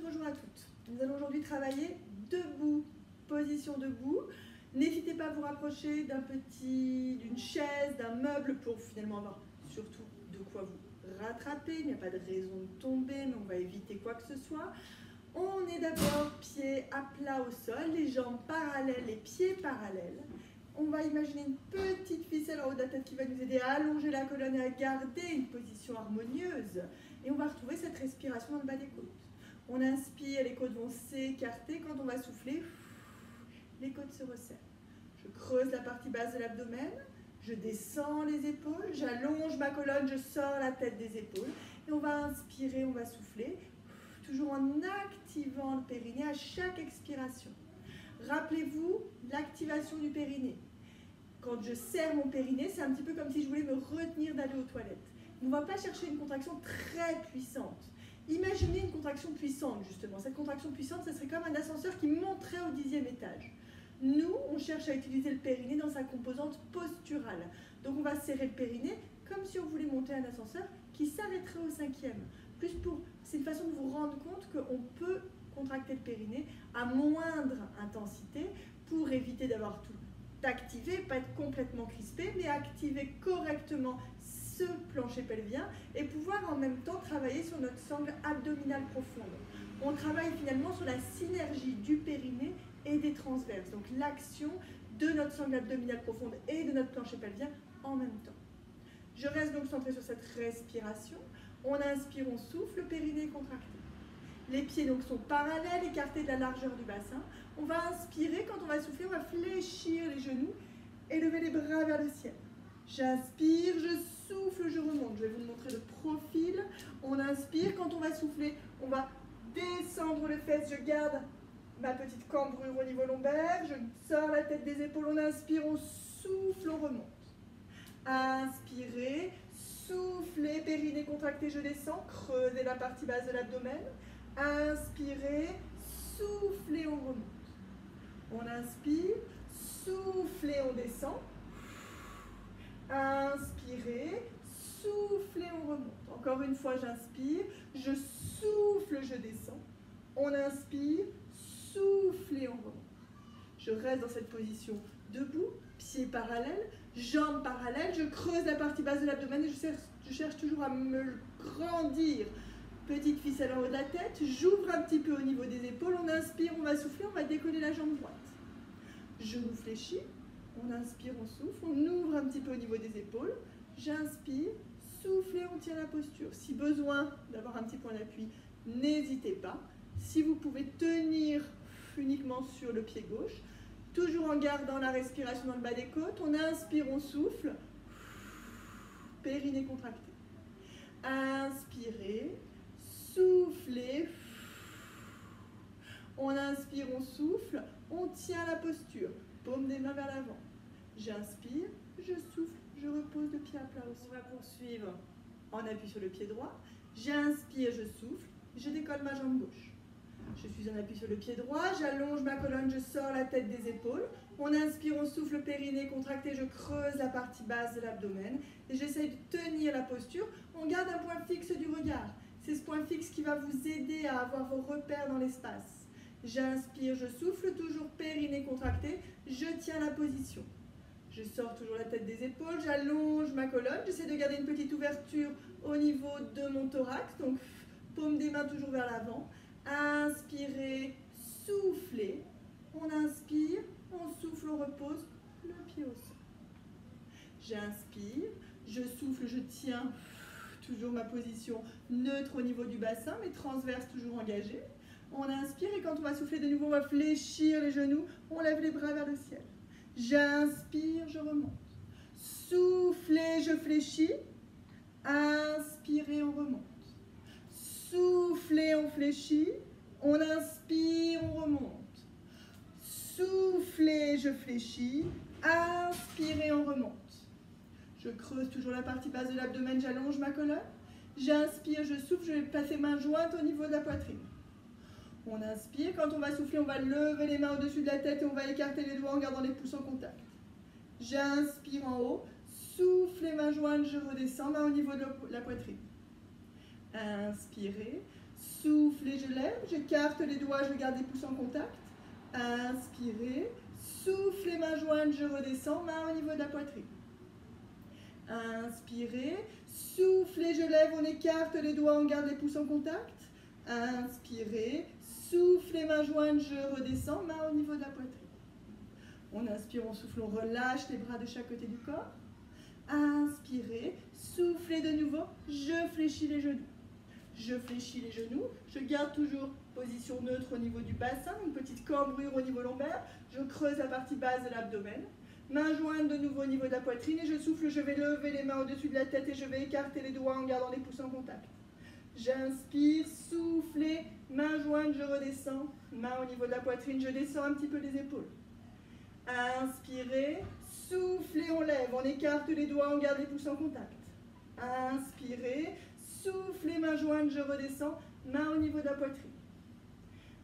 bonjour à toutes. Nous allons aujourd'hui travailler debout, position debout. N'hésitez pas à vous rapprocher d'une chaise, d'un meuble pour finalement avoir surtout de quoi vous rattraper. Il n'y a pas de raison de tomber, mais on va éviter quoi que ce soit. On est d'abord pieds à plat au sol, les jambes parallèles, les pieds parallèles. On va imaginer une petite ficelle en haut de la tête qui va nous aider à allonger la colonne et à garder une position harmonieuse. Et on va retrouver cette respiration dans le bas des côtes. On inspire, les côtes vont s'écarter. Quand on va souffler, les côtes se resserrent. Je creuse la partie basse de l'abdomen, je descends les épaules, j'allonge ma colonne, je sors la tête des épaules. Et on va inspirer, on va souffler, toujours en activant le périnée à chaque expiration. Rappelez-vous l'activation du périnée. Quand je serre mon périnée, c'est un petit peu comme si je voulais me retenir d'aller aux toilettes. On ne va pas chercher une contraction très puissante. Imaginez une contraction puissante, justement. Cette contraction puissante, ce serait comme un ascenseur qui monterait au 10e étage. Nous, on cherche à utiliser le périnée dans sa composante posturale. Donc, on va serrer le périnée comme si on voulait monter un ascenseur qui s'arrêterait au 5e. C'est une façon de vous rendre compte qu'on peut contracter le périnée à moindre intensité pour éviter d'avoir tout activé, pas être complètement crispé, mais activer correctement ce plancher pelvien et pouvoir en même temps travailler sur notre sangle abdominale profonde. On travaille finalement sur la synergie du périnée et des transverses, donc l'action de notre sangle abdominale profonde et de notre plancher pelvien en même temps. Je reste donc centré sur cette respiration. On inspire, on souffle, le périnée est contracté. Les pieds donc sont parallèles, écartés de la largeur du bassin. On va inspirer, quand on va souffler, on va fléchir les genoux et lever les bras vers le ciel. J'inspire, je souffle, je remonte. Je vais vous montrer le profil. On inspire, quand on va souffler, on va descendre les fesses. Je garde ma petite cambrure au niveau lombaire. Je sors la tête des épaules. On inspire, on souffle, on remonte. Inspirez, soufflez, périnée contracté, je descends. Creusez la partie basse de l'abdomen. Inspirez, soufflez, on remonte. On inspire, soufflez, on descend. Inspirez, soufflez, on remonte. Encore une fois, j'inspire, je souffle, je descends. On inspire, soufflez, on remonte. Je reste dans cette position debout, pieds parallèles, jambes parallèles. Je creuse la partie basse de l'abdomen et je cherche toujours à me grandir. Petite ficelle en haut de la tête, j'ouvre un petit peu au niveau des épaules, on inspire, on va souffler, on va décoller la jambe droite. Genou fléchi, on inspire, on souffle, on ouvre un petit peu au niveau des épaules, j'inspire, soufflez, on tient la posture. Si besoin d'avoir un petit point d'appui, n'hésitez pas. Si vous pouvez tenir uniquement sur le pied gauche, toujours en gardant la respiration dans le bas des côtes, on inspire, on souffle, périnée contracté. Inspirez. Soufflez, on inspire, on souffle, on tient la posture, paume des mains vers l'avant. J'inspire, je souffle, je repose le pied à plat au sol. On va poursuivre en appui sur le pied droit. J'inspire, je souffle, je décolle ma jambe gauche. Je suis en appui sur le pied droit, j'allonge ma colonne, je sors la tête des épaules. On inspire, on souffle, le périnée contracté, je creuse la partie basse de l'abdomen et j'essaye de tenir la posture. On garde un point fixe du regard. C'est ce point fixe qui va vous aider à avoir vos repères dans l'espace. J'inspire, je souffle, toujours périnée contracté, je tiens la position. Je sors toujours la tête des épaules, j'allonge ma colonne, j'essaie de garder une petite ouverture au niveau de mon thorax, donc paume des mains toujours vers l'avant. Inspirez, soufflez, on inspire, on souffle, on repose le pied au sol. J'inspire, je souffle, je tiens toujours ma position neutre au niveau du bassin, mais transverse toujours engagée. On inspire et quand on va souffler de nouveau, on va fléchir les genoux, on lève les bras vers le ciel. J'inspire, je remonte. Soufflez, je fléchis. Inspirez, on remonte. Soufflez, on fléchit. On inspire, on remonte. Soufflez, je fléchis. Inspirez, on remonte. Je creuse toujours la partie basse de l'abdomen, j'allonge ma colonne. J'inspire, je souffle, je vais placer main jointe au niveau de la poitrine. On inspire, quand on va souffler, on va lever les mains au-dessus de la tête et on va écarter les doigts en gardant les pouces en contact. J'inspire en haut, souffle, main jointe, je redescends, main au niveau de la poitrine. Inspirez, soufflez, je lève, j'écarte les doigts, je garde les pouces en contact. Inspirez, soufflez, main jointe, je redescends, main au niveau de la poitrine. Inspirez, soufflez, je lève, on écarte les doigts, on garde les pouces en contact. Inspirez, soufflez, main jointe, je redescends, main au niveau de la poitrine. On inspire, on souffle, on relâche les bras de chaque côté du corps. Inspirez, soufflez de nouveau, je fléchis les genoux. Je fléchis les genoux, je garde toujours position neutre au niveau du bassin, une petite cambrure au niveau lombaire. Je creuse la partie basse de l'abdomen. Main jointe de nouveau au niveau de la poitrine et je souffle, je vais lever les mains au-dessus de la tête et je vais écarter les doigts en gardant les pouces en contact. J'inspire, soufflez, main jointe, je redescends, main au niveau de la poitrine, je descends un petit peu les épaules. Inspirez, soufflez, on lève, on écarte les doigts, on garde les pouces en contact. Inspirez, soufflez, main jointe, je redescends, main au niveau de la poitrine.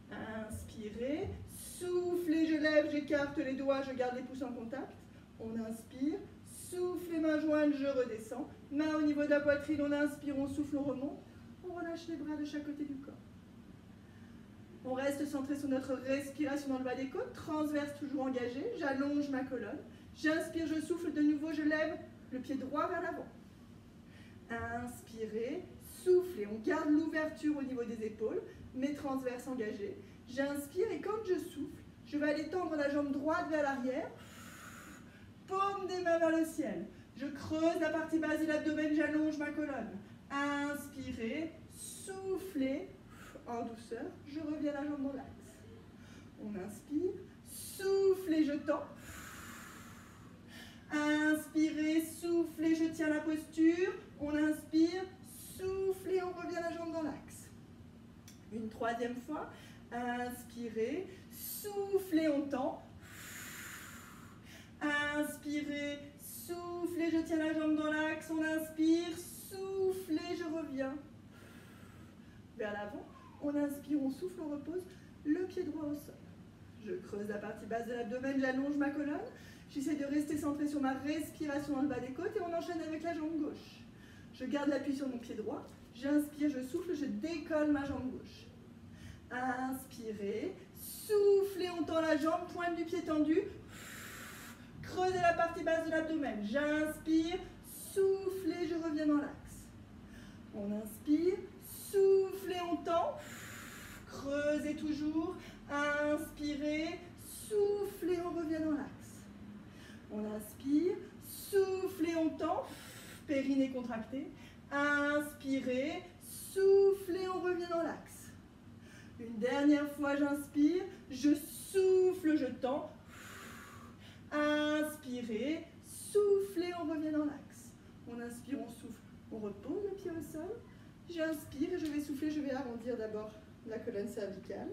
Inspirez, soufflez, je lève, j'écarte les doigts, je garde les pouces en contact. On inspire, soufflez, main jointe, je redescends, main au niveau de la poitrine, on inspire, on souffle, on remonte. On relâche les bras de chaque côté du corps. On reste centré sur notre respiration dans le bas des côtes, transverse toujours engagé, j'allonge ma colonne. J'inspire, je souffle de nouveau, je lève le pied droit vers l'avant. Inspirez, soufflez, on garde l'ouverture au niveau des épaules, mes transverses engagés. J'inspire et quand je souffle, je vais aller tendre la jambe droite vers l'arrière, paume des mains vers le ciel. Je creuse la partie basse de l'abdomen, j'allonge ma colonne. Inspirez, soufflez, en douceur, je reviens la jambe dans l'axe. On inspire, soufflez, je tends. Inspirez, soufflez, je tiens la posture. On inspire, soufflez, on revient la jambe dans l'axe. Une troisième fois. Inspirez, soufflez, on tend. Inspirez, soufflez, je tiens la jambe dans l'axe. On inspire, soufflez, je reviens vers l'avant. On inspire, on souffle, on repose le pied droit au sol. Je creuse la partie basse de l'abdomen, j'allonge ma colonne. J'essaie de rester centré sur ma respiration dans le bas des côtes et on enchaîne avec la jambe gauche. Je garde l'appui sur mon pied droit. J'inspire, je souffle, je décolle ma jambe gauche. Inspirez, soufflez, on tend la jambe, pointe du pied tendu. Creusez la partie basse de l'abdomen. J'inspire, soufflez, je reviens dans l'axe. On inspire, soufflez, on tend. Creusez toujours. Inspirez, soufflez, on revient dans l'axe. On inspire, soufflez, on tend. Périnée contracté. Inspirez, soufflez, on revient dans l'axe. Une dernière fois, j'inspire, je souffle, je tends. Inspirez, soufflez, on revient dans l'axe. On inspire, on souffle, on repose le pied au sol. J'inspire et je vais souffler, je vais arrondir d'abord la colonne cervicale.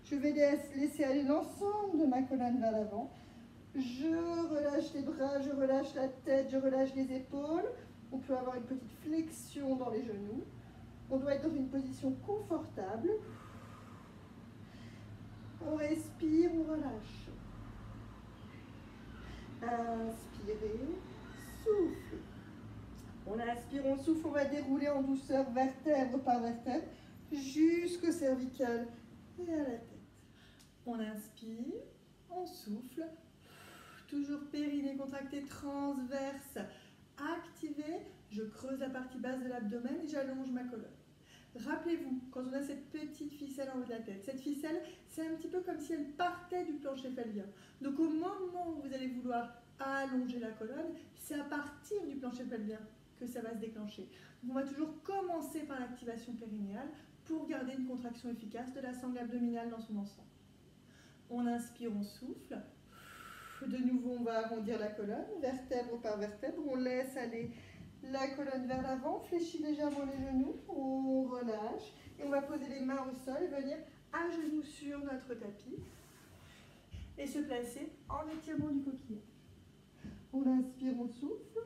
Je vais laisser aller l'ensemble de ma colonne vers l'avant. Je relâche les bras, je relâche la tête, je relâche les épaules. On peut avoir une petite flexion dans les genoux. On doit être dans une position confortable. On respire, on relâche. Inspirez, soufflez. On inspire, on souffle, on va dérouler en douceur vertèbre par vertèbre jusqu'au cervical et à la tête. On inspire, on souffle, toujours périnée contractée, transverse activée. Je creuse la partie basse de l'abdomen et j'allonge ma colonne. Rappelez-vous, quand on a cette petite ficelle en haut de la tête, cette ficelle, c'est un petit peu comme si elle partait du plancher pelvien. Donc au moment où vous allez vouloir allonger la colonne, c'est à partir du plancher pelvien que ça va se déclencher. Donc on va toujours commencer par l'activation périnéale pour garder une contraction efficace de la sangle abdominale dans son ensemble. On inspire, on souffle. De nouveau, on va arrondir la colonne, vertèbre par vertèbre. On laisse aller la colonne vers l'avant, fléchit légèrement les genoux, on relâche. Et on va poser les mains au sol et venir à genoux sur notre tapis. Et se placer en étirement du coquillage. On inspire, on souffle.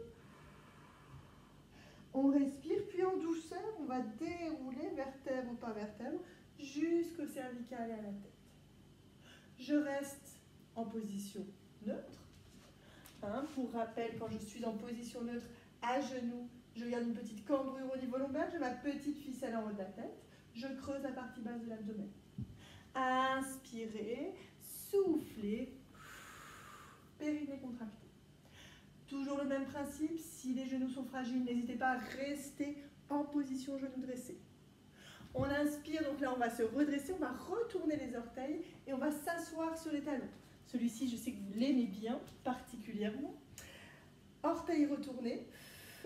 On respire, puis en douceur, on va dérouler vertèbre par vertèbre jusqu'au cervical et à la tête. Je reste en position neutre. Pour rappel, quand je suis en position neutre, à genoux, je garde une petite cambrure au niveau lombaire, j'ai ma petite ficelle en haut de la tête. je creuse la partie basse de l'abdomen. Inspirez, soufflez, périnée contracté. Toujours le même principe, si les genoux sont fragiles, n'hésitez pas à rester en position genou dressé. On inspire, donc là on va se redresser, on va retourner les orteils et on va s'asseoir sur les talons. Celui-ci, je sais que vous l'aimez bien, particulièrement. Orteils retournés,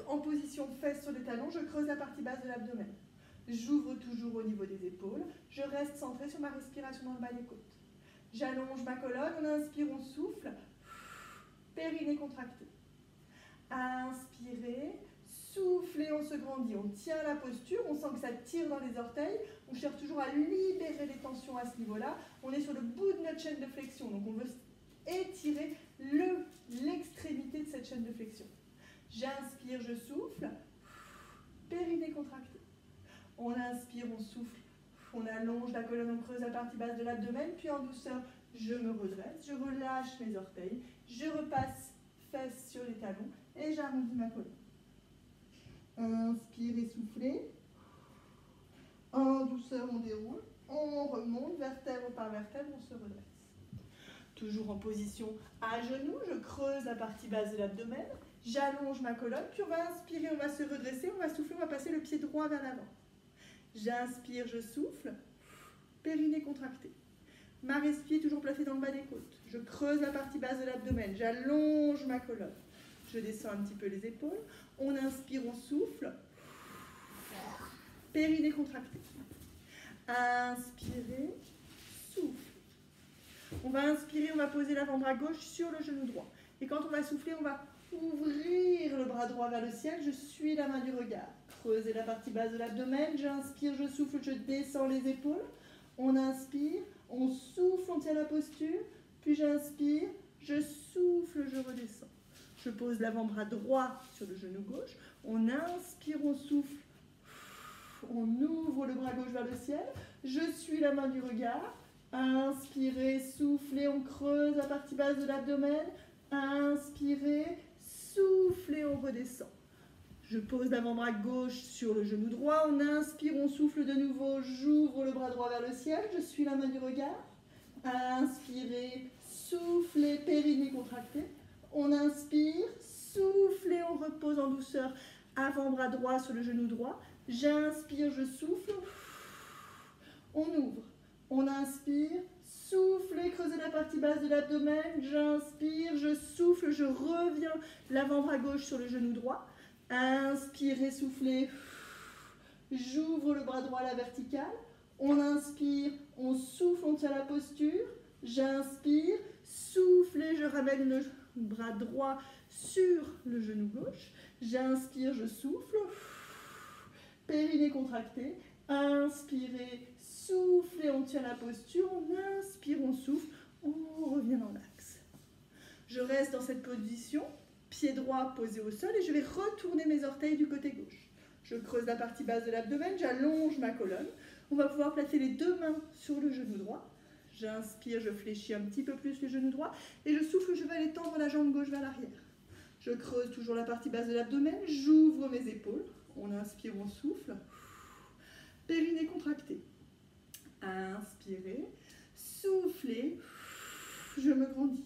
en position fesses sur les talons, je creuse la partie basse de l'abdomen. J'ouvre toujours au niveau des épaules, je reste centré sur ma respiration dans le bas des côtes. J'allonge ma colonne, on inspire, on souffle, périnée contracté. Inspirez, soufflez, on se grandit, on tient la posture, on sent que ça tire dans les orteils, on cherche toujours à libérer les tensions à ce niveau-là, on est sur le bout de notre chaîne de flexion, donc on veut étirer l'extrémité de cette chaîne de flexion. J'inspire, je souffle, périnée contractée. On inspire, on souffle, on allonge la colonne, on creuse la partie basse de l'abdomen, puis en douceur, je me redresse, je relâche mes orteils, je repasse fesses sur les talons et j'arrondis ma colonne. Inspirez, soufflez. En douceur, on déroule. On remonte, vertèbre par vertèbre, on se redresse. Toujours en position à genoux, je creuse la partie basse de l'abdomen, j'allonge ma colonne, puis on va inspirer, on va se redresser, on va souffler, on va passer le pied droit vers l'avant. J'inspire, je souffle, périnée contractée. Ma respire toujours placée dans le bas des côtes. Je creuse la partie basse de l'abdomen, j'allonge ma colonne. Je descends un petit peu les épaules. On inspire, on souffle. Périnée contractée. Inspirez, souffle. On va inspirer, on va poser l'avant-bras gauche sur le genou droit. Et quand on va souffler, on va ouvrir le bras droit vers le ciel. Je suis la main du regard. Creusez la partie basse de l'abdomen. J'inspire, je souffle, je descends les épaules. On inspire, on souffle, on tient la posture. Puis j'inspire, je souffle, je redescends. Je pose l'avant-bras droit sur le genou gauche. On inspire, on souffle. On ouvre le bras gauche vers le ciel. Je suis la main du regard. Inspirez, soufflez, on creuse la partie basse de l'abdomen. Inspirez, soufflez, on redescend. Je pose l'avant-bras gauche sur le genou droit. On inspire, on souffle de nouveau. J'ouvre le bras droit vers le ciel. Je suis la main du regard. Inspirez, soufflez, périnée contractée. On inspire, soufflez, on repose en douceur. Avant-bras droit sur le genou droit. J'inspire, je souffle. On ouvre. On inspire, soufflez, creusez la partie basse de l'abdomen. J'inspire, je souffle, je reviens. L'avant-bras gauche sur le genou droit. Inspirez, soufflez. J'ouvre le bras droit à la verticale. On inspire, on souffle, on tient la posture. J'inspire, soufflez, je ramène le bras droit sur le genou gauche. J'inspire, je souffle. Périnée contractée. Inspirez, soufflez, on tient la posture. On inspire, on souffle. On revient dans l'axe. Je reste dans cette position. Pied droit posé au sol et je vais retourner mes orteils du côté gauche. Je creuse la partie basse de l'abdomen. J'allonge ma colonne. On va pouvoir placer les deux mains sur le genou droit. J'inspire, je fléchis un petit peu plus le genou droit et je souffle, je vais aller tendre la jambe gauche vers l'arrière. Je creuse toujours la partie basse de l'abdomen, j'ouvre mes épaules. On inspire, on souffle. Périnée contractée. Inspirez, soufflez, je me grandis.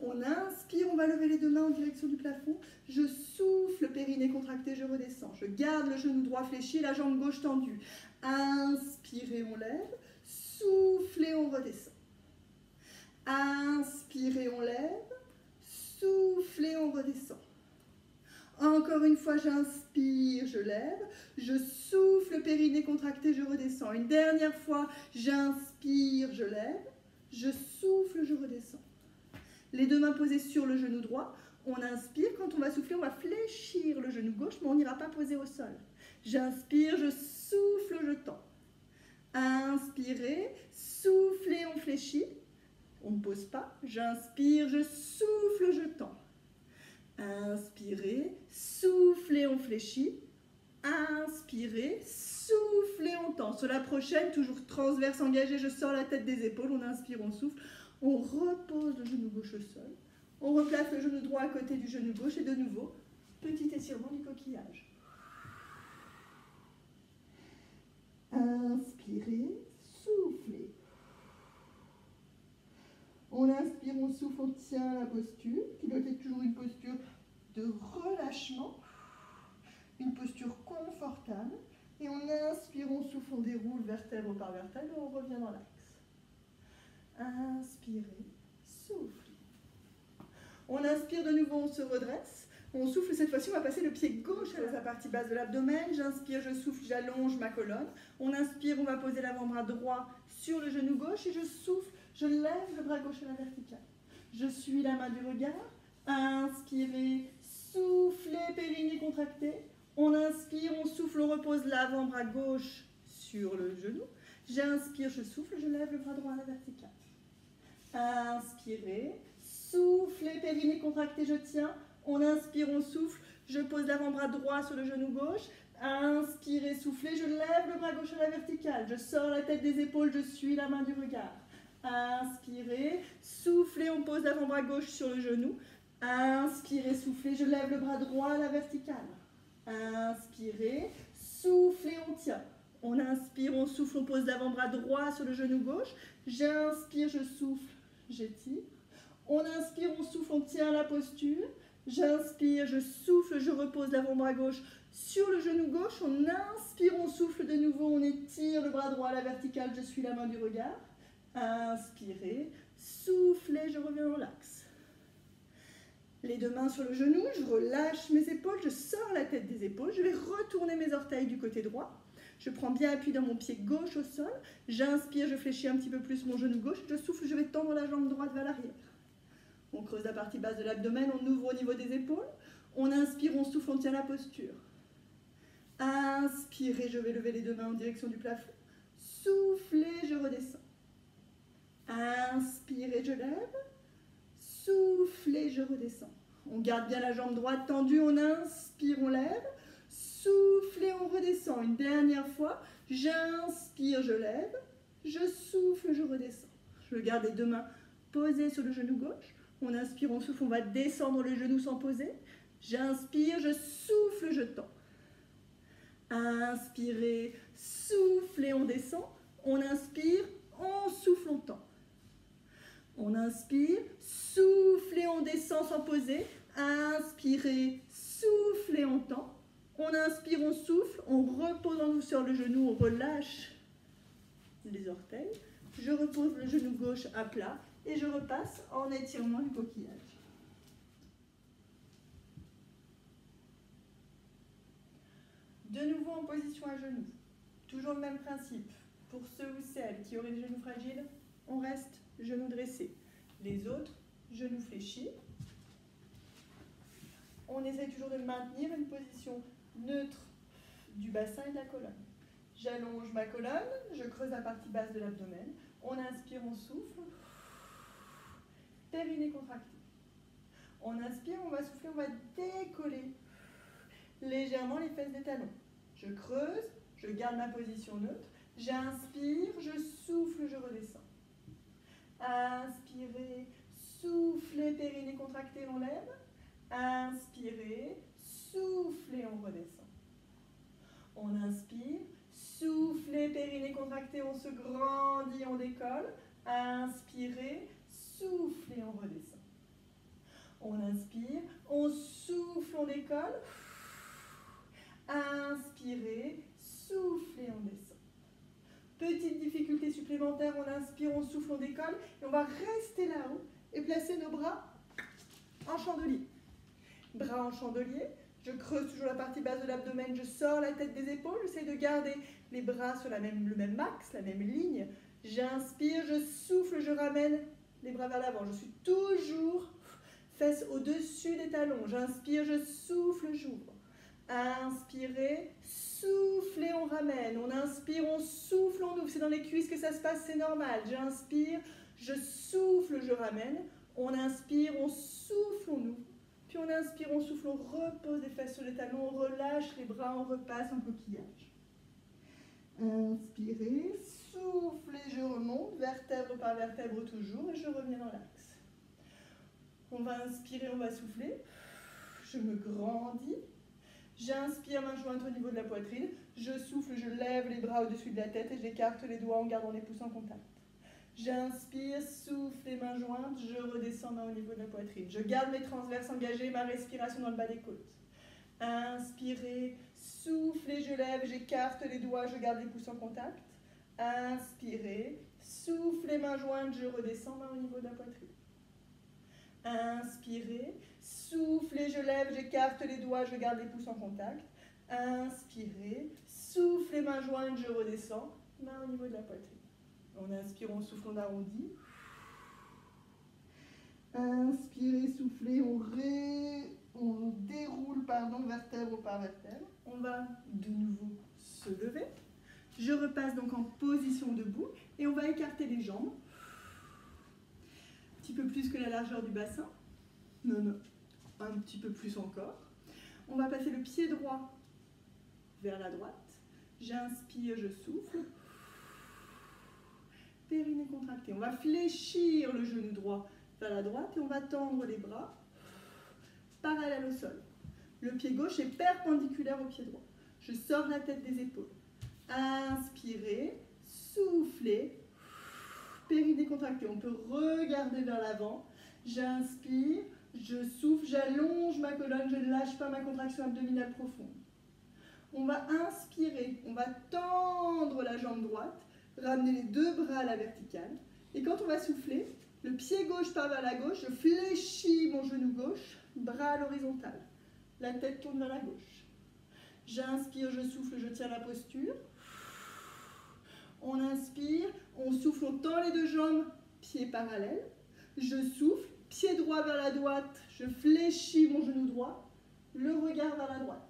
On inspire, on va lever les deux mains en direction du plafond. Je souffle, périnée contractée, je redescends. Je garde le genou droit fléchi, la jambe gauche tendue. Inspirez, on lève. Soufflez, on redescend. Inspirez, on lève. Soufflez, on redescend. Encore une fois, j'inspire, je lève. Je souffle, périnée contractée, je redescends. Une dernière fois, j'inspire, je lève. Je souffle, je redescends. Les deux mains posées sur le genou droit. On inspire. Quand on va souffler, on va fléchir le genou gauche, mais on n'ira pas poser au sol. J'inspire, je souffle, je tends. Inspirez, soufflez, on fléchit. On ne pose pas. J'inspire, je souffle, je tends. Inspirez, soufflez, on fléchit. Inspirez, soufflez, on tend. Sur la prochaine, toujours transverse engagé, je sors la tête des épaules. On inspire, on souffle. On repose le genou gauche au sol. On replace le genou droit à côté du genou gauche et de nouveau, petit étirement du coquillage. Inspirez, soufflez. On inspire, on souffle, on tient la posture, qui doit être toujours une posture de relâchement, une posture confortable. Et on inspire, on souffle, on déroule vertèbre par vertèbre et on revient dans l'axe. Inspirez, soufflez. On inspire de nouveau, on se redresse. On souffle, cette fois-ci, on va passer le pied gauche à la partie basse de l'abdomen. J'inspire, je souffle, j'allonge ma colonne. On inspire, on va poser l'avant-bras droit sur le genou gauche et je souffle, je lève le bras gauche à la verticale. Je suis la main du regard. Inspirez, soufflez, périnée contracté. On inspire, on souffle, on repose l'avant-bras gauche sur le genou. J'inspire, je souffle, je lève le bras droit à la verticale. Inspirez, soufflez, périnée contracté, je tiens. On inspire, on souffle, je pose l'avant-bras droit sur le genou gauche. Inspirez, soufflez, je lève le bras gauche à la verticale. Je sors la tête des épaules, je suis la main du regard. Inspirez, soufflez, on pose l'avant-bras gauche sur le genou. Inspirez, soufflez, je lève le bras droit à la verticale. Inspirez, soufflez, on tient. On inspire, on souffle, on pose l'avant-bras droit sur le genou gauche. J'inspire, je souffle, j'étire. On inspire, on souffle, on tient la posture. J'inspire, je souffle, je repose l'avant-bras gauche sur le genou gauche. On inspire, on souffle de nouveau, on étire le bras droit à la verticale, je suis la main du regard. Inspirez, soufflez, je reviens dans l'axe. Les deux mains sur le genou, je relâche mes épaules, je sors la tête des épaules, je vais retourner mes orteils du côté droit. Je prends bien appui dans mon pied gauche au sol. J'inspire, je fléchis un petit peu plus mon genou gauche. Je souffle, je vais tendre la jambe droite vers l'arrière. On creuse la partie basse de l'abdomen, on ouvre au niveau des épaules. On inspire, on souffle, on tient la posture. Inspirez, je vais lever les deux mains en direction du plafond. Soufflez, je redescends. Inspirez, je lève. Soufflez, je redescends. On garde bien la jambe droite tendue, on inspire, on lève. Soufflez, on redescend. Une dernière fois. J'inspire, je lève. Je souffle, je redescends. Je garde les deux mains posées sur le genou gauche. On inspire, on souffle, on va descendre le genou sans poser. J'inspire, je souffle, je tends. Inspirez, soufflez, on descend. On inspire, on souffle, on tend. On inspire, soufflez, on descend sans poser. Inspirez, soufflez, on tend. On inspire, on souffle, on repose en douceur le genou, on relâche les orteils. Je repose le genou gauche à plat et je repasse en étirement du coquillage. De nouveau en position à genoux. Toujours le même principe. Pour ceux ou celles qui auraient les genoux fragiles, on reste genoux dressés. Les autres, genoux fléchis. On essaie toujours de maintenir une position neutre du bassin et de la colonne. J'allonge ma colonne, je creuse la partie basse de l'abdomen. On inspire, on souffle. Périnée contracté. On inspire, on va souffler, on va décoller légèrement les fesses des talons. Je creuse, je garde ma position neutre. J'inspire, je souffle, je redescends. Inspirez, soufflez, périnée contracté, on lève. Inspirez, soufflez, on redescend. On inspire, soufflez, périnée contracté, on se grandit, on décolle. Inspirez, soufflez, on redescend. On inspire, on souffle, on décolle. Inspirez, soufflez, on descend. Petite difficulté supplémentaire, on inspire, on souffle, on décolle. Et on va rester là-haut et placer nos bras en chandelier. Bras en chandelier, je creuse toujours la partie basse de l'abdomen, je sors la tête des épaules, j'essaie de garder les bras sur le même axe, la même ligne. J'inspire, je souffle, je ramène les bras vers l'avant. Je suis toujours fesses au-dessus des talons. J'inspire, je souffle, j'ouvre. Inspirez, soufflez, on ramène. On inspire, on souffle, on ouvre. C'est dans les cuisses que ça se passe, c'est normal. J'inspire, je souffle, je ramène. On inspire, on souffle, on ouvre. Puis on inspire, on souffle, on repose les fesses sur les talons, on relâche les bras, on repasse en coquillage. Inspirez, soufflez, je remonte, vertèbre par vertèbre toujours, et je reviens dans l'axe. On va inspirer, on va souffler. Je me grandis. J'inspire, main jointe au niveau de la poitrine. Je souffle, je lève les bras au-dessus de la tête et j'écarte les doigts en gardant les pouces en contact. J'inspire, souffle et main jointe, je redescends main au niveau de la poitrine. Je garde mes transverses engagées, ma respiration dans le bas des côtes. Inspirez, soufflez, je lève, j'écarte les doigts, je garde les pouces en contact. Inspirez, soufflez, main jointe, je redescends main au niveau de la poitrine. Inspirez, soufflez, je lève, j'écarte les doigts, je garde les pouces en contact. Inspirez, soufflez, main jointe, je redescends, main au niveau de la poitrine. On inspire, on souffle, on arrondit. Inspirez, soufflez, on déroule vertèbre par vertèbre. On va de nouveau se lever. Je repasse donc en position debout et on va écarter les jambes. Un petit peu plus que la largeur du bassin. Non, un petit peu plus encore. On va passer le pied droit vers la droite. J'inspire, je souffle. Périnée contracté. On va fléchir le genou droit vers la droite et on va tendre les bras parallèles au sol. Le pied gauche est perpendiculaire au pied droit. Je sors la tête des épaules. Inspirez, soufflez, périnée contractée. On peut regarder vers l'avant. J'inspire, je souffle, j'allonge ma colonne, je ne lâche pas ma contraction abdominale profonde. On va inspirer, on va tendre la jambe droite, ramener les deux bras à la verticale. Et quand on va souffler, le pied gauche part vers la gauche, je fléchis mon genou gauche, bras à l'horizontale. La tête tourne vers la gauche. J'inspire, je souffle, je tiens la posture. On inspire, on souffle, on tend les deux jambes, pieds parallèles. Je souffle, pied droit vers la droite, je fléchis mon genou droit, le regard vers la droite.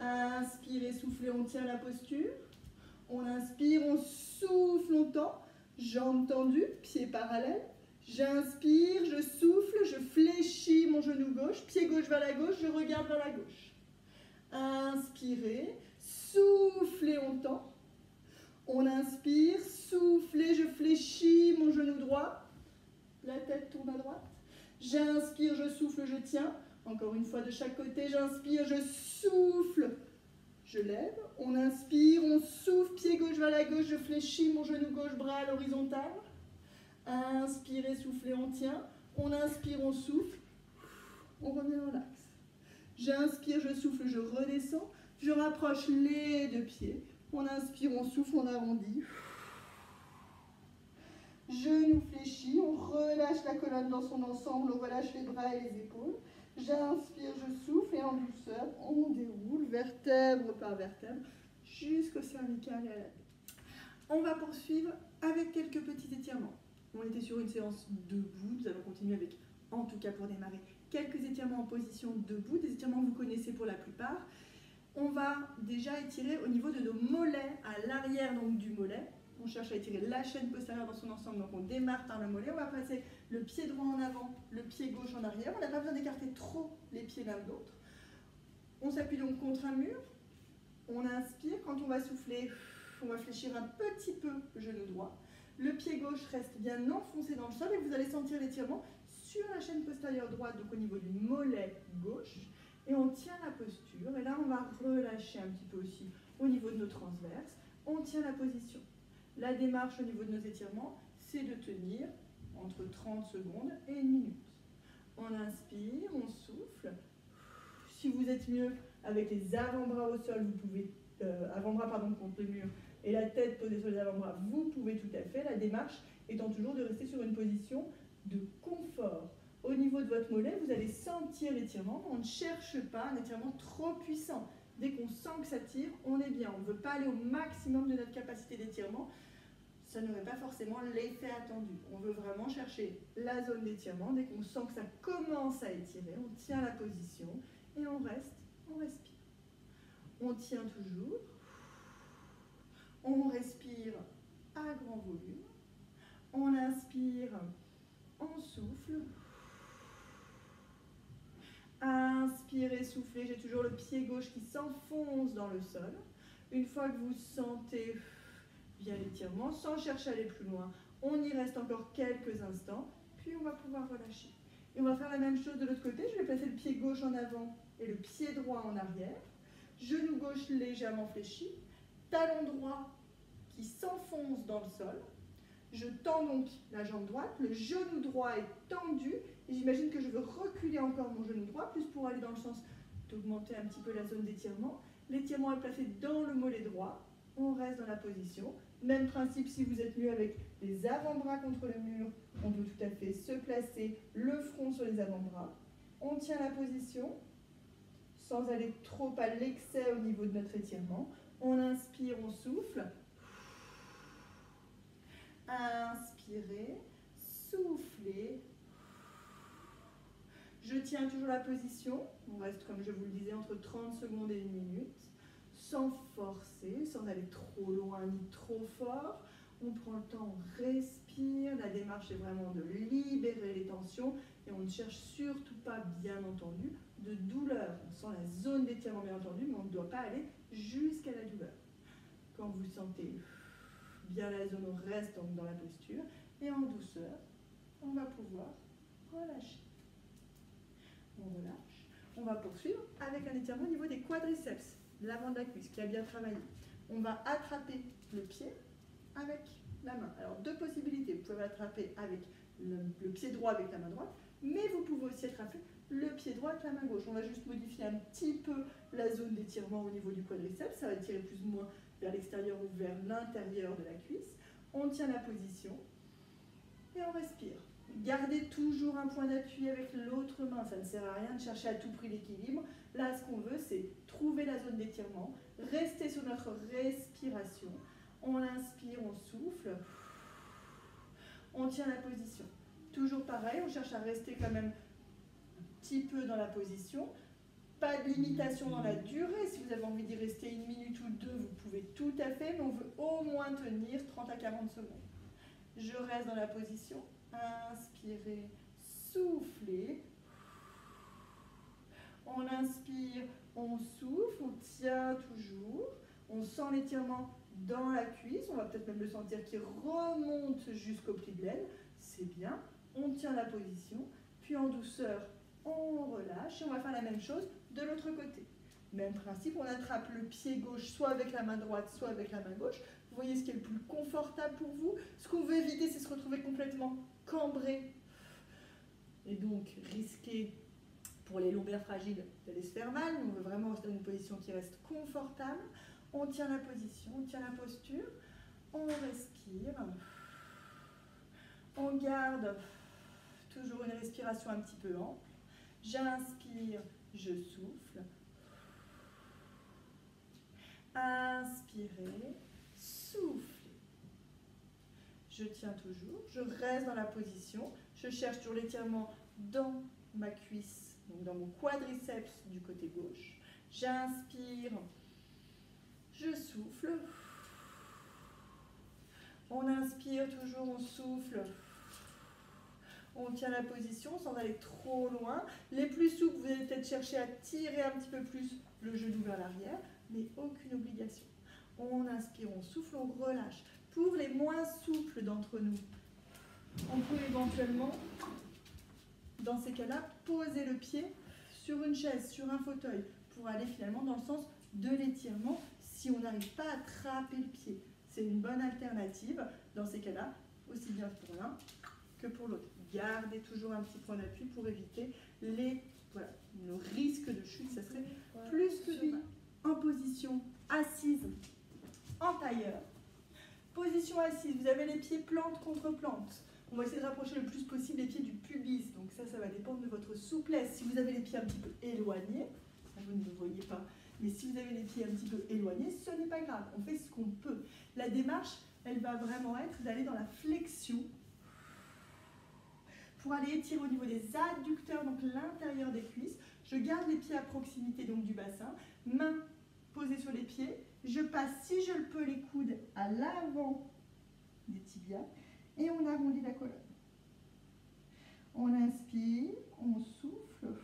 Inspirez, soufflez, on tient la posture. On inspire, on souffle, on tend, jambes tendues, pieds parallèles. J'inspire, je souffle, je fléchis mon genou gauche, pied gauche vers la gauche, je regarde vers la gauche. Inspirez, soufflez, on tend. On inspire, soufflez, je fléchis mon genou droit, la tête tourne à droite. J'inspire, je souffle, je tiens. Encore une fois de chaque côté, j'inspire, je souffle, je lève. On inspire, on souffle, pied gauche vers la gauche, je fléchis mon genou gauche, bras à l'horizontale. Inspirez, soufflez, on tient. On inspire, on souffle, on revient en axe. J'inspire, je souffle, je redescends. Je rapproche les deux pieds. On inspire, on souffle, on arrondit. Genou fléchi, on relâche la colonne dans son ensemble, on relâche les bras et les épaules. J'inspire, je souffle et en douceur, on déroule vertèbre par vertèbre jusqu'au cervical et à la tête. On va poursuivre avec quelques petits étirements. On était sur une séance debout, nous allons continuer avec, en tout cas pour démarrer, quelques étirements en position debout, des étirements que vous connaissez pour la plupart. On va déjà étirer au niveau de nos mollets, à l'arrière donc du mollet. On cherche à étirer la chaîne postérieure dans son ensemble, donc on démarre par le mollet. On va passer le pied droit en avant, le pied gauche en arrière. On n'a pas besoin d'écarter trop les pieds l'un de l'autre. On s'appuie donc contre un mur. On inspire. Quand on va souffler, on va fléchir un petit peu le genou droit. Le pied gauche reste bien enfoncé dans le sol et vous allez sentir l'étirement sur la chaîne postérieure droite, donc au niveau du mollet gauche. Et on tient la posture. Et là, on va relâcher un petit peu aussi au niveau de nos transverses. On tient la position. La démarche au niveau de nos étirements, c'est de tenir entre 30 secondes et 1 minute. On inspire, on souffle. Si vous êtes mieux avec les avant-bras au sol, vous pouvez, avant-bras contre le mur et la tête posée sur les avant-bras, vous pouvez tout à fait. La démarche étant toujours de rester sur une position de confort. Au niveau de votre mollet, vous allez sentir l'étirement. On ne cherche pas un étirement trop puissant. Dès qu'on sent que ça tire, on est bien. On ne veut pas aller au maximum de notre capacité d'étirement. Ça n'aurait pas forcément l'effet attendu. On veut vraiment chercher la zone d'étirement. Dès qu'on sent que ça commence à étirer, on tient la position et on reste, on respire. On tient toujours. On respire à grand volume. On inspire, on souffle. Inspirez, soufflez. J'ai toujours le pied gauche qui s'enfonce dans le sol. Une fois que vous sentez bien l'étirement, sans chercher à aller plus loin, on y reste encore quelques instants, puis on va pouvoir relâcher. Et on va faire la même chose de l'autre côté. Je vais placer le pied gauche en avant, et le pied droit en arrière. Genou gauche légèrement fléchi. Talon droit qui s'enfonce dans le sol. Je tends donc la jambe droite. Le genou droit est tendu. Et j'imagine que je veux reculer encore mon genou droit, plus pour aller dans le sens d'augmenter un petit peu la zone d'étirement. L'étirement est placé dans le mollet droit. On reste dans la position. Même principe si vous êtes mieux avec les avant-bras contre le mur. On peut tout à fait se placer le front sur les avant-bras. On tient la position sans aller trop à l'excès au niveau de notre étirement. On inspire, on souffle. Inspirez, soufflez. Je tiens toujours la position. On reste, comme je vous le disais, entre 30 secondes et 1 minute. Sans forcer, sans aller trop loin ni trop fort. On prend le temps, on respire. La démarche est vraiment de libérer les tensions. Et on ne cherche surtout pas, bien entendu, de douleur. On sent la zone d'étirement, bien entendu, mais on ne doit pas aller jusqu'à la douleur. Quand vous sentez bien la zone, on reste donc dans la posture. Et en douceur, on va pouvoir relâcher. On relâche. On va poursuivre avec un étirement au niveau des quadriceps, l'avant de la cuisse qui a bien travaillé. On va attraper le pied avec la main. Alors, deux possibilités. Vous pouvez l'attraper avec le pied droit avec la main droite, mais vous pouvez aussi attraper le pied droit avec la main gauche. On va juste modifier un petit peu la zone d'étirement au niveau du quadriceps. Ça va tirer plus ou moins vers l'extérieur ou vers l'intérieur de la cuisse. On tient la position et on respire. Gardez toujours un point d'appui avec l'autre main. Ça ne sert à rien de chercher à tout prix l'équilibre. Là, ce qu'on veut, c'est trouver la zone d'étirement, rester sur notre respiration. On inspire, on souffle. On tient la position. Toujours pareil, on cherche à rester quand même un petit peu dans la position. Pas de limitation dans la durée. Si vous avez envie d'y rester 1 minute ou 2, vous pouvez tout à fait, mais on veut au moins tenir 30 à 40 secondes. Je reste dans la position. Inspirez, soufflez. On inspire, on souffle, on tient toujours. On sent l'étirement dans la cuisse. On va peut-être même le sentir qui remonte jusqu'au pli de l'aine. C'est bien. On tient la position. Puis en douceur, on relâche. Et on va faire la même chose de l'autre côté. Même principe, on attrape le pied gauche soit avec la main droite, soit avec la main gauche. Vous voyez ce qui est le plus confortable pour vous. Ce qu'on veut éviter, c'est se retrouver complètement cambré. Et donc risquer pour les lombaires fragiles d'aller se faire mal. On veut vraiment rester dans une position qui reste confortable. On tient la position, on tient la posture. On respire. On garde toujours une respiration un petit peu ample. J'inspire, je souffle. Inspirez, soufflez. Je tiens toujours, je reste dans la position. Je cherche toujours l'étirement dans ma cuisse, donc dans mon quadriceps du côté gauche. J'inspire, je souffle. On inspire toujours, on souffle. On tient la position sans aller trop loin. Les plus souples, vous allez peut-être chercher à tirer un petit peu plus le genou vers l'arrière, mais aucune obligation. On inspire, on souffle, on relâche. Pour les moins souples d'entre nous, on peut éventuellement, dans ces cas-là, poser le pied sur une chaise, sur un fauteuil, pour aller finalement dans le sens de l'étirement si on n'arrive pas à attraper le pied. C'est une bonne alternative dans ces cas-là, aussi bien pour l'un que pour l'autre. Gardez toujours un petit point d'appui pour éviter nos risques de chute. Ça serait plus que lui en position assise en tailleur. Position assise, vous avez les pieds plante contre plante. On va essayer de rapprocher le plus possible les pieds du pubis. Donc ça va dépendre de votre souplesse. Si vous avez les pieds un petit peu éloignés, ça vous ne le voyez pas, mais si vous avez les pieds un petit peu éloignés, ce n'est pas grave. On fait ce qu'on peut. La démarche, elle va vraiment être d'aller dans la flexion pour aller étirer au niveau des adducteurs, donc l'intérieur des cuisses. Je garde les pieds à proximité donc du bassin, mains posées sur les pieds. Je passe, si je le peux, les coudes à l'avant des tibias et on arrondit la colonne. On inspire, on souffle,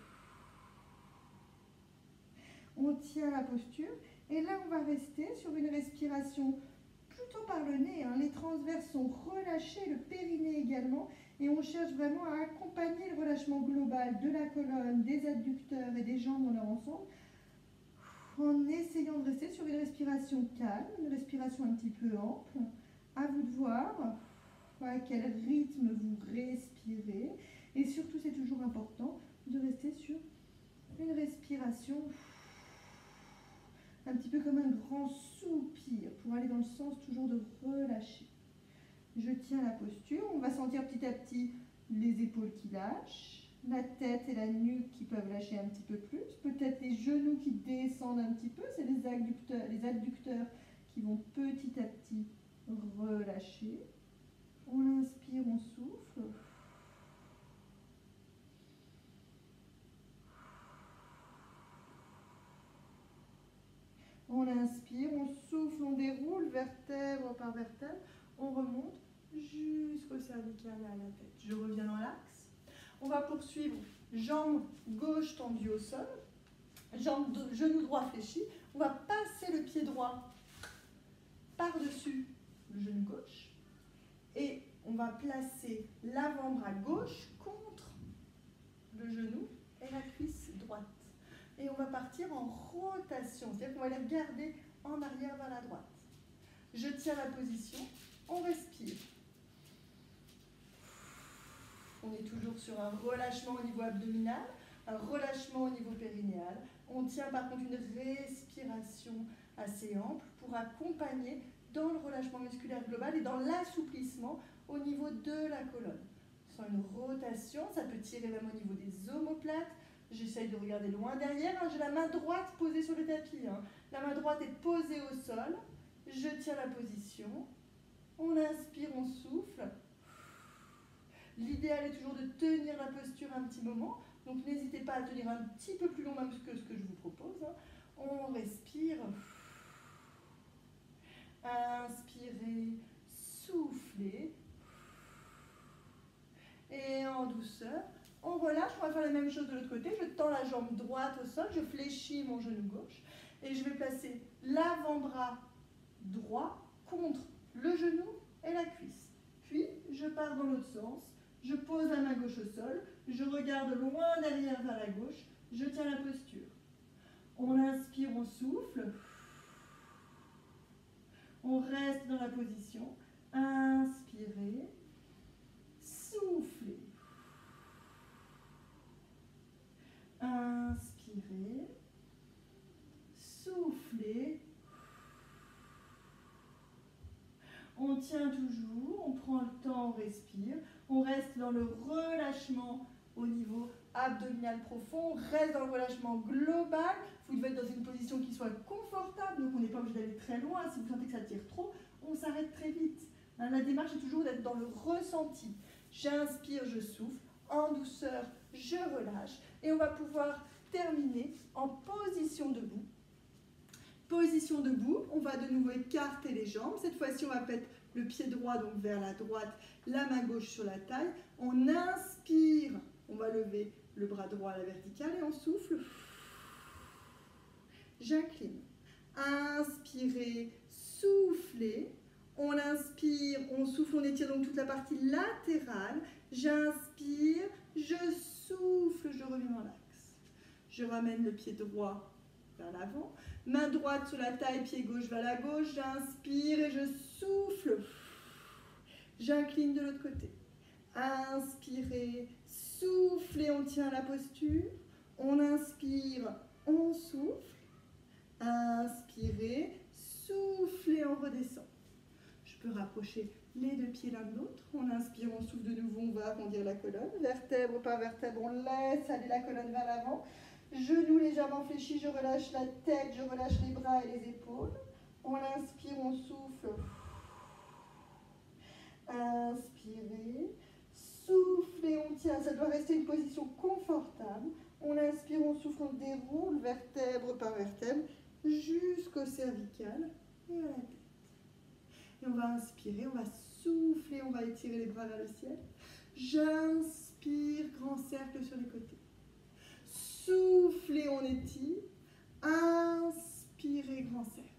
on tient la posture et là on va rester sur une respiration plutôt plutôt par le nez, hein. Les transverses sont relâchés, le périnée également, et on cherche vraiment à accompagner le relâchement global de la colonne, des adducteurs et des jambes dans leur ensemble, en essayant de rester sur une respiration calme, une respiration un petit peu ample. À vous de voir à quel rythme vous respirez, et surtout c'est toujours important de rester sur une respiration un petit peu comme un grand soupir pour aller dans le sens toujours de relâcher. Je tiens la posture, on va sentir petit à petit les épaules qui lâchent, la tête et la nuque qui peuvent lâcher un petit peu plus, peut-être les genoux qui descendent un petit peu, c'est les adducteurs qui vont petit à petit relâcher. On inspire, on souffle. On inspire, on souffle, on déroule vertèbre par vertèbre, on remonte jusqu'au cervical et à la tête. Je reviens dans l'axe. On va poursuivre, jambe gauche tendue au sol, genou droit fléchi. On va passer le pied droit par-dessus le genou gauche et on va placer l'avant-bras gauche contre le genou et la cuisse droite. Et on va partir en rotation, c'est-à-dire qu'on va les regarder en arrière vers la droite. Je tiens la position, on respire. On est toujours sur un relâchement au niveau abdominal, un relâchement au niveau périnéal. On tient par contre une respiration assez ample pour accompagner dans le relâchement musculaire global et dans l'assouplissement au niveau de la colonne. Sans une rotation, ça peut tirer même au niveau des omoplates. J'essaye de regarder loin derrière. J'ai la main droite posée sur le tapis. La main droite est posée au sol. Je tiens la position. On inspire, on souffle. L'idéal est toujours de tenir la posture un petit moment. Donc n'hésitez pas à tenir un petit peu plus long même que ce que je vous propose. On respire. Inspirez, soufflez. Et en douceur, on relâche. On va faire la même chose de l'autre côté. Je tends la jambe droite au sol. Je fléchis mon genou gauche. Et je vais placer l'avant-bras droit contre le genou et la cuisse. Puis, je pars dans l'autre sens. Je pose la main gauche au sol. Je regarde loin derrière vers la gauche. Je tiens la posture. On inspire, on souffle. On reste dans la position. Inspirez. Soufflez. Inspirez. Soufflez. On tient toujours, on prend le temps, on respire. On reste dans le relâchement au niveau abdominal profond. On reste dans le relâchement global. Vous devez être dans une position qui soit confortable. Donc on n'est pas obligé d'aller très loin. Si vous sentez que ça tire trop, on s'arrête très vite. La démarche est toujours d'être dans le ressenti. J'inspire, je souffle. En douceur, je relâche. Et on va pouvoir terminer en position debout. Position debout, on va de nouveau écarter les jambes. Cette fois-ci, on va mettre le pied droit donc vers la droite, la main gauche sur la taille. On inspire, on va lever le bras droit à la verticale et on souffle. J'incline. Inspirez, soufflez. On inspire, on souffle, on étire donc toute la partie latérale. J'inspire, je souffle, je reviens dans l'axe. Je ramène le pied droit vers l'avant. Main droite sur la taille, pied gauche vers la gauche. J'inspire et je souffle. J'incline de l'autre côté. Inspirez, soufflez, on tient la posture. On inspire, on souffle. Inspirez, soufflez, on redescend. Je peux rapprocher les deux pieds l'un de l'autre. On inspire, on souffle de nouveau, on va arrondir la colonne. Vertèbre par vertèbre, on laisse aller la colonne vers l'avant. Genoux légèrement fléchis, je relâche la tête, je relâche les bras et les épaules. On inspire, on souffle. Inspirez, soufflez, on tient. Ça doit rester une position confortable. On inspire, on souffle, on déroule vertèbre par vertèbre jusqu'au cervical et à la tête. Et on va inspirer, on va souffler, on va étirer les bras vers le ciel. J'inspire, grand cercle sur les côtés. Soufflez, on étire. Inspirez, grand cercle.